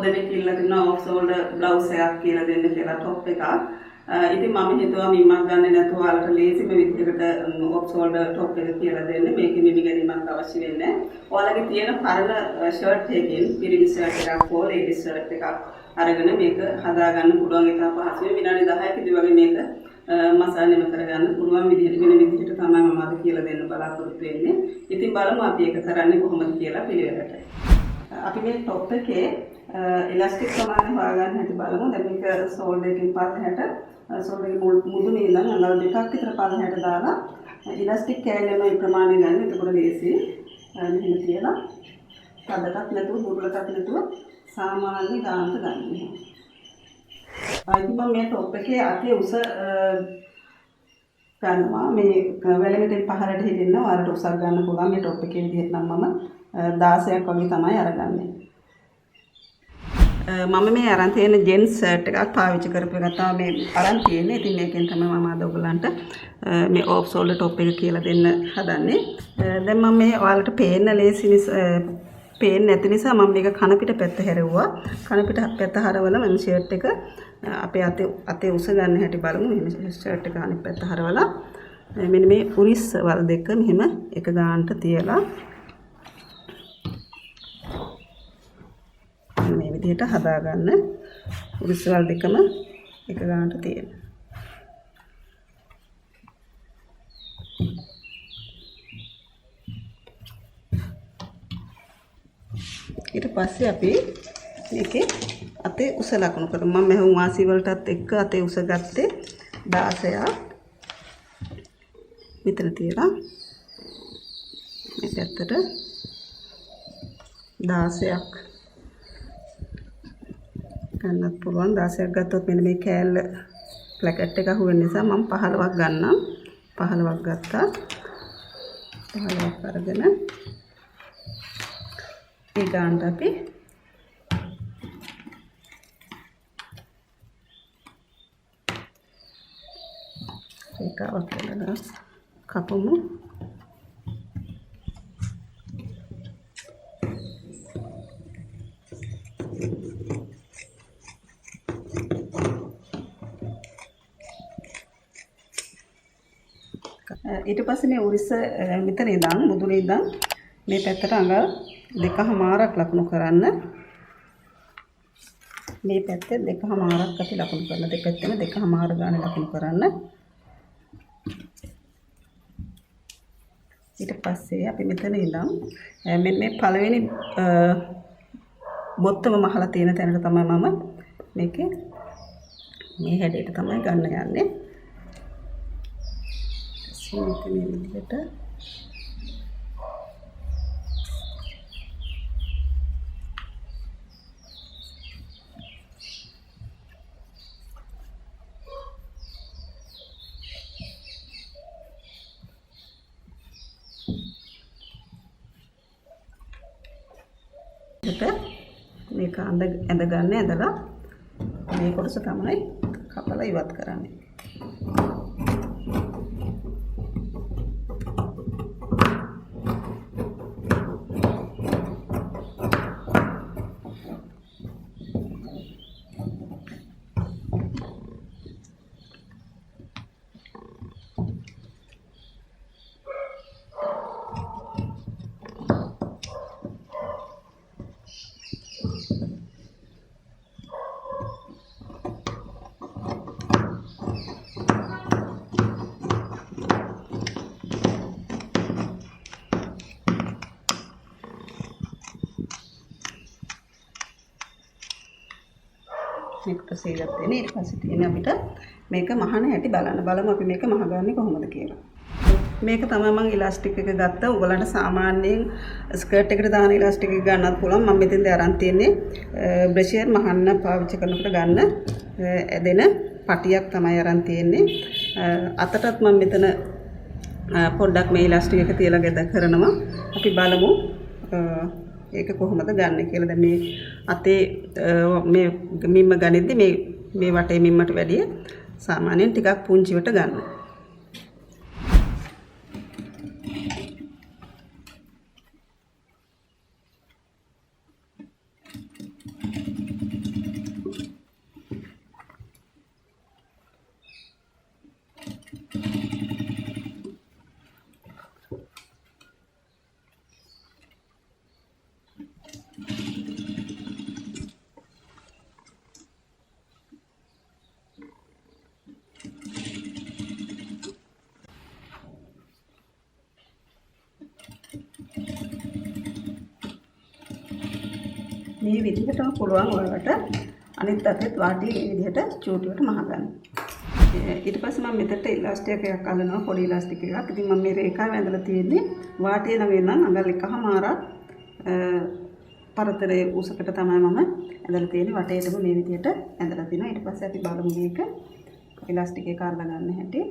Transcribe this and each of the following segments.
දෙනෙක් ඉල්ලලා තිනවා ඔෆ් ෂෝල්ඩර් බ්ලවුස් එකක් කියලා දෙන්න කියලා টොප් එකක්. ඉතින් මම හිතුවා මිම්මක් ගන්න නැතුව ඔයාලට ලේසිම විදිහකට ඔෆ් ෂෝල්ඩර් টොප් එක කියලා දෙන්න. මේකේ මිමි ගැනීමක් අවශ්‍ය වෙන්නේ නැහැ. ඔයාලගේ තියෙන පරණ ෂර්ට් එකකින් පිරිමි ෂර්ට් එකක් හෝ ලේඩි ෂර්ට් එකක් අරගෙන මේක හදාගන්න පුළුවන්. ඒක පහසුවෙන් විනාඩි 10කදී වගේ මේක මසානෙම කරගන්න පුළුවන් විදිහට වෙන විදිහට තමයි මම අද කියලා දෙන්න බලාපොරොත්තු වෙන්නේ. ඉතින් බලමු අපි ඒක කරන්නේ කොහොමද කියලා පිළිවෙලට. අපි මේ টොප් එකේ ඉලාස්ටික් ප්‍රමාණය හොයාගන්න හැටි බලමු. දැන් මේක ෂෝල්ඩර් එකකින් පල්ලෙහාට ෂෝල්ඩර් එකේ මුදුනේ ඉඳන් අඟල් දෙකක් විතර පල්ලෙහාට දාලා ඉලාස්ටික් කෑල්ලම මේ ප්‍රමාණය ගන්න. එතකොට ලේසි. මෙහෙම තියලා තදටත් නැතුව දුර්වලටත් නැතුව සාමාන්‍ය ගානට ගන්න. ඉතින් මම මේ টොප් එකේ අතේ උස ගන්නවා. මේ වැලෙමිටෙන් පහරට හිටින්න ඔයාලට උසක් ගන්න පුළුවන්. මේ টොප් එකේ විදිහට නම් මම 16ක් වගේ තමයි අරගන්නේ. මම මේ අරන් තියෙන ජෙන්ස් ෂර්ට් එකක් පාවිච්චි කරපු එක තමයි මේ අරන් තියෙන්නේ. ඉතින් මේකෙන් තමයි මම අද ඔයගලන්ට මේ ඔෆ් ෂෝල්ඩර් টොප් එක කියලා දෙන්න හදන්නේ. දැන් මම මේ ඔයාලට පේන්න ලේසි පේන්නේ නැති නිසා මම මේක කන පිට පැත්ත හැරෙව්වා. කන පිට පැත්ත හරවලා මම ෂර්ට් එක අපේ අතේ උස ගන්න හැටි බලමු. මෙහෙම ෂර්ට් එක අනිත් පැත්ත හරවලා මෙන්න මේ උරිස් වල දෙක මෙහෙම එක ගානට තියලා මේ විදිහට හදාගන්න. උරිස් වල දෙකම එක ගානට තියෙන. ඊට පස්සේ අපි මේකේ අතේ උස ලකුණු කරමු. මම මෙහුම් වාසි වලටත් එක්ක අතේ උස ගත්තේ 16ක්. මෙතන තියලා මේ පැත්තට 16ක් ගන්නත් පුළුවන්. 16ක් ගත්තොත් මෙන්න මේ කෑල්ල ප්ලැකට් එක අහුවෙන නිසා මම 15ක් ගන්නම්. 15ක් ගත්තා. 15ක් අරගෙන ඒ ගානට අපි ඒකවත් කරලා කපමු. ඊට පස්සේ මේ උරිස මෙතන ඉඳන් මුදුනේ ඉඳන් මේ පැත්තට අඟල් 2.5ක් ලකුණු කරන්න. මේ පැත්තේ 2.5ක් අපි ලකුණු කරලා දෙපැත්තෙම 2.5 ගාන ලකුණු කරන්න. ඊට පස්සේ අපි මෙතන ඉඳන් මෙන්න මේ පළවෙනි බොත්තම මහලා තියෙන තැනට තමයි මම මේකේ මේ හැඩයට තමයි ගන්න යන්නේ. මේක මේ විදිහට මේක ඇඳ ගන්න. ඇඳලා මේ කොටස තමයි කපලා ඉවත් කරන්නේ. මේකට සීලත් වෙන. ඊට පස්සේ තියෙන අපිට මේක මහන හැටි බලන්න. බලමු අපි මේක මහගන්නේ කොහොමද කියලා. මේක තමයි මම ඉලාස්ටික් එක ගත්ත. ඔයගලන්ට සාමාන්‍යයෙන් ස්කර්ට් එකට දාන ඉලාස්ටික් එක ගන්නත් පුළුවන්. මම මෙතෙන්ද අරන් තියන්නේ බ්‍රෂර් මහන්න පාවිච්චි කරනකොට ගන්න ඇදෙන පටියක් තමයි අරන් තියෙන්නේ. අතටත් මම මෙතන පොඩ්ඩක් මේ ඉලාස්ටික් එක තියලා ගෙද කරනවා. අපි බලමු ඒක කොහොමද ගන්න කියලා. දැන් මේ අතේ මේ මිම්ම ගනිද්දි මේ වටේ මිම්මට වැඩිය සාමාන්‍යයෙන් ටිකක් පුංචිවට ගන්න. මේ විදිහටම පුළුවන් ඔයාලට අනිත් අතෙත් වාටිය මේ විදිහට චූටියට මහගන්න. ඊට පස්සේ මම මෙතනට ඉලාස්ටික් එකක් අල්ලනවා පොඩි ඉලාස්ටික් එකක්. ඉතින් මම මේ රේඛාව ඇඳලා තියෙන්නේ වාටිය ළඟ නම් අඟල් එකමාරක් පරතරයේ උසකට තමයි මම ඇඳලා තියෙන්නේ. වටේටම මේ විදිහට ඇඳලා තිනවා. ඊට පස්සේ අපි බලමු මේක ඉලාස්ටික් එක අල්ල ගන්න හැටි.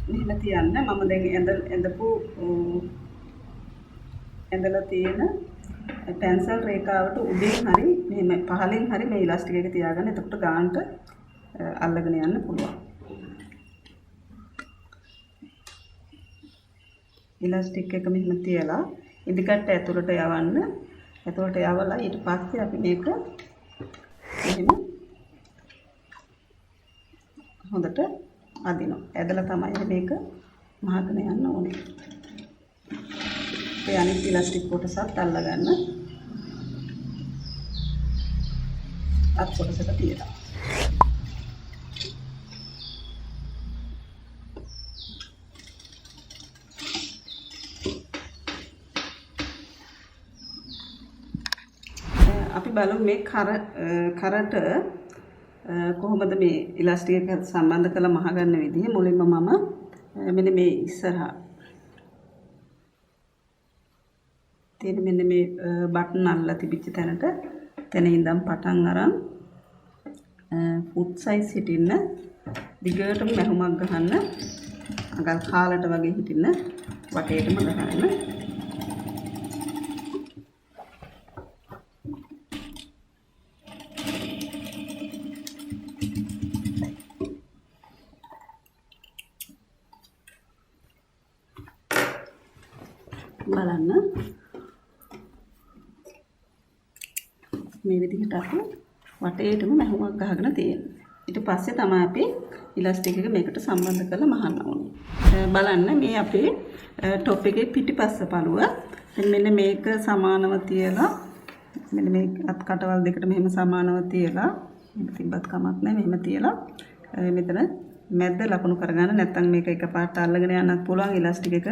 මෙහෙම තියන්න මම දැන් ඇඳලා තියෙන පැන්සල් රේඛාවට උඩින් හරි මෙහෙම පහලින් හරි මේ ඉලාස්ටික් එක තියාගන්න. එතකොට ගානට අල්ලගෙන යන්න පුළුවන්. ඉලාස්ටික් එක මෙහෙම තියලා ඉදිකට ඇතුළට යවන්න. ඇතුළට යවලා ඊට පස්සේ අපි මේක මෙහෙම හොඳට අදිනවා. ඇදලා තමයි මේක මහගෙන යන්න ඕනේ. ඒ අනිත් ඉලාස්ටික් කොටසත් අල්ල ගන්න. අත් කොටසට තියලා. අපි බලමු මේ කරට කොහොමද මේ ඉලාස්ටික් එක සම්බන්ධ කරලා මහගන්න විදිහ. මුලින්ම මම මෙන්න මේ ඉස්සරහා තියෙන මෙන්න මේ බටන් අල්ලලා තිබිච්ච තැන ඉඳන් පටන් අරන් ෆුට් සයිස් හිටින්න දිගටම මැහුමක් ගහන්න. අඟල් කාලට වගේ හිටින්න වටේටම ගහන්න. බලන්න මේ විදිහට අපි වටේටම මැහුමක් ගහගෙන තියෙනවා. ඊට පස්සේ තමයි අපි ඉලාස්ටික් එක මේකට සම්බන්ධ කරලා මහන්න ඕනේ. බලන්න මේ අපේ টොප් එකේ පිටිපස්ස පළුව. මෙන්න මේක සමානව තියලා මෙන්න මේ අත් කටවල් දෙකට මෙහෙම සමානව තියලා තිබ්බත් කමක් නැහැ. මෙහෙම තියලා මෙතන මැද්ද ලකුණු කරගන්න. නැත්නම් මේක එකපාරට අල්ලගෙන යන්නත් පුළුවන්. ඉලාස්ටික් එක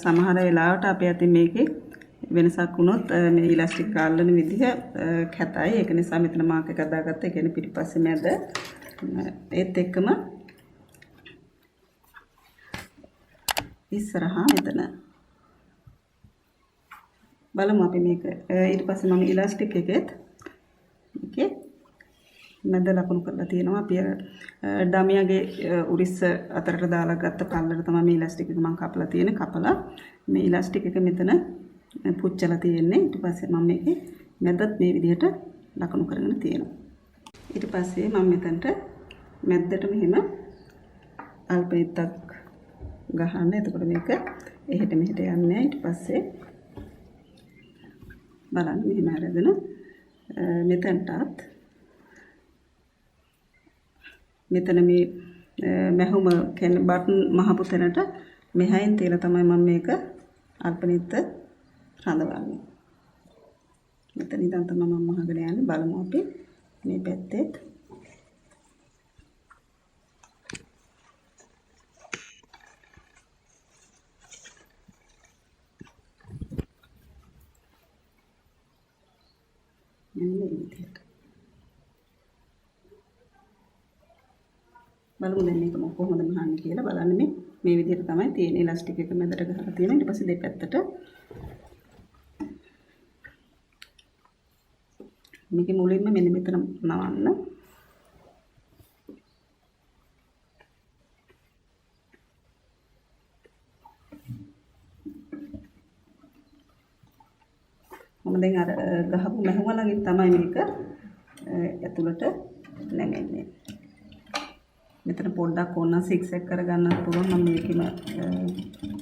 සමහර වෙලාවට අපි අතින් මේකේ වෙනසක් වුණොත් මේ ඉලාස්ටික් අල්ලන විදිහ කැතයි. ඒක නිසා මෙතන මාක් එකක් දාගත්තා. ඒ කියන්නේ පිටිපස්සේ මැද ඒත් එක්කම ඉස්සරහා මෙතන බලමු අපි මේක. ඊට පස්සේ මම ඉලාස්ටික් එකෙත් මේකේ මැද ලකුණු කරලා තියෙනවා. අපි ඩමියාගේ උරිස්ස අතරට දාලා ගත්ත පල්ලට තමයි මේ ඉලාස්ටික් එක මම කපලා තියෙන්නේ. කපලා මේ ඉලාස්ටික් එක මෙතන පුච්චලා තියෙන්නේ. ඊට පස්සේ මම මේකේ මැදත් මේ විදිහට ලකුණු කරගෙන තියෙනවා. ඊට පස්සේ මම මෙතනට මැද්දට මෙහෙම අල්පෙත්තක් ගහන්න. එතකොට මේක එහෙට මෙහෙට යන්නේ. ඊට පස්සේ බලන්න මෙහෙම අරගෙන මෙතනටත් මෙතන මේ මැහුම කියන්නේ බටන් මහපු තැනට මෙහයින් තියලා තමයි මම මේක අල්පනිත්ත රඳවන්නේ. මෙතන ඉඳන් තමයි මම මහගෙන යන්නේ. බලමු අපි මේ පැත්තෙත් මෙන්න මේ විදිහට බලමු දැන් මේක කොහොමද මහන්නේ කියලා. බලන්න මේ විදිහට තමයි තියෙන ඉලාස්ටික් එක මැදට ගහලා තියෙනවා. ඊට පස්සේ දෙපැත්තට මේක මුලින්ම මෙන්න මෙතන නවන්න. මම දැන් අර ගහපු මැහුම ළඟින් තමයි මේක ඇතුළට නැගෙන්නේ. මෙතන පොඩ්ඩක් ඕන සික්සැක් කරගන්නත් පුළුවන්. මම මේකෙම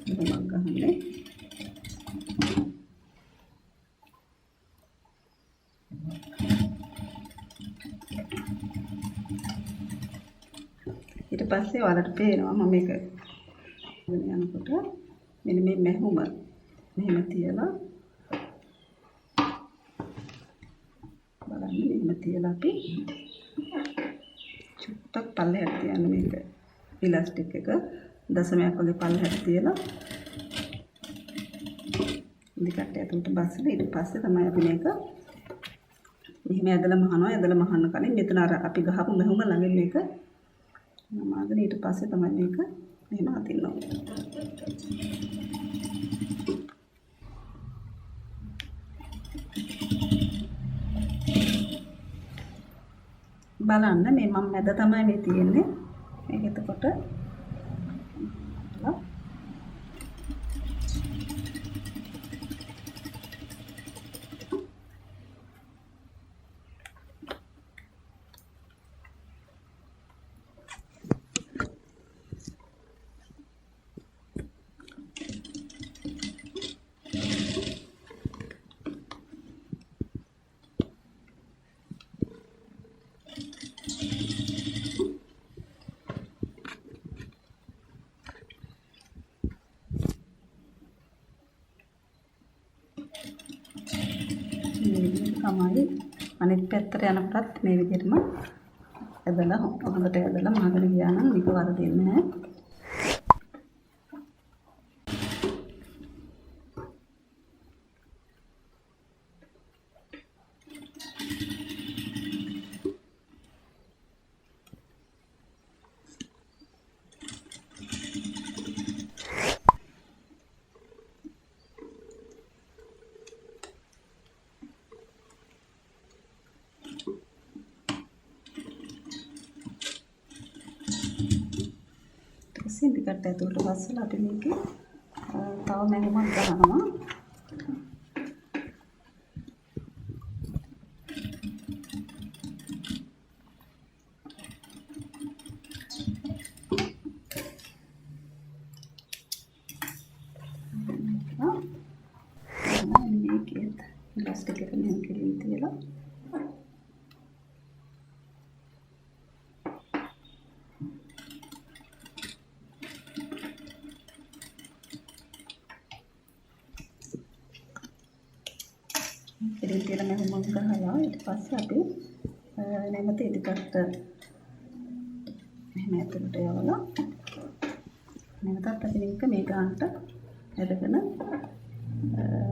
මෙහෙමක් ගහන්නේ. ඊට පස්සේ ඔයාලට පේනවා මම මේක යනකොට මෙන්න මේ මැහුම මෙහෙම තියලා බලන්න මෙහෙම තියලා අපි චුට්ටක් පල්ලෙහාට තියන්න මේක ඉලාස්ටික් එක දශමයක් වගේ පල්ලෙහාට තියලා දිගට ඇතුළට බස්සලා ඊට පස්සේ තමයි අපි මේක මෙහෙම ඇදලා මහන්න කලින් මෙතන අර අපි ගහපු මෙහුම ළඟින් මේක නමාගෙන ඊට පස්සේ තමයි මේක මෙහෙම අදින්න ඕනේ. බලන්න මේ මම මැද තමයි මේ තියෙන්නේ. මේක එතකොට තමයි අනිත් පැත්තට යනකොටත් මේ විදිහටම ඇදලා හොඳට ඇදලා මහගෙන ගියා නම් මේක වරදින්නේ නැහැ. දිගට ඇතුළට බස්සලා අපි මේකේ තව මැහුමක් ගහනවා. මේකේ ඉලාස්ටික් එක මෙහෙම කෙලින් තියලා ඉතින් කියලා මෙහෙම ගහලා ඊට පස්සේ අපි නැවත ඉදිකට මෙහෙම ඇතුළට යවලා නැවතත් අපි මේක මේ ගන්නට ඇදගෙන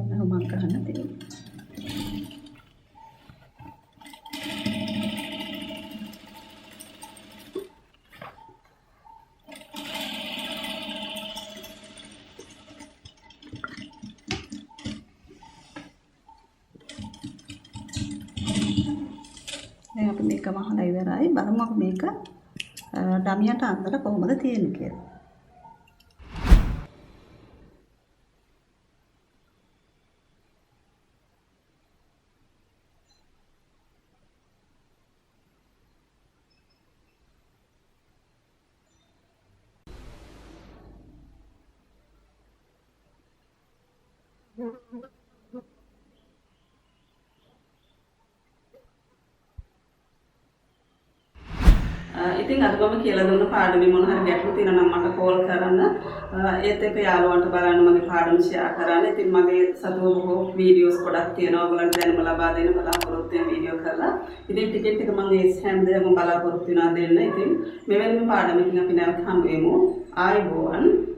මෙහෙම ගන්න තියෙනවා. දැන් අපි මේක මහලා ඉවරයි. බලමු අපි මේක ඩමියට අnder කොහොමද තියෙන්නේ කියලා. ඉතින් අද මම කියලා දුන්න පාඩමේ මොන හරි ගැටලු තියෙනවා නම් මට කෝල් කරන්න. ඒත් එක්ක යාළුවන්ට බලන්න මගේ පාඩම ෂෙයා කරන්න. ඉතින් මගේ සතුව බොහෝ වීඩියෝස් ගොඩක් තියෙනවා. ඔයගොල්ලන්ට දැනුම ලබා දෙන්න බලාපොරොත්තු වෙන වීඩියෝ කරලා. ඉතින් ටිකට් එක මම ඒ හැමදේම බලාපොරොත්තු වෙනවා දෙන්න. ඉතින් මෙවැනිම පාඩමකින් අපි නැවත හමු වෙමු. ආයුබෝවන්.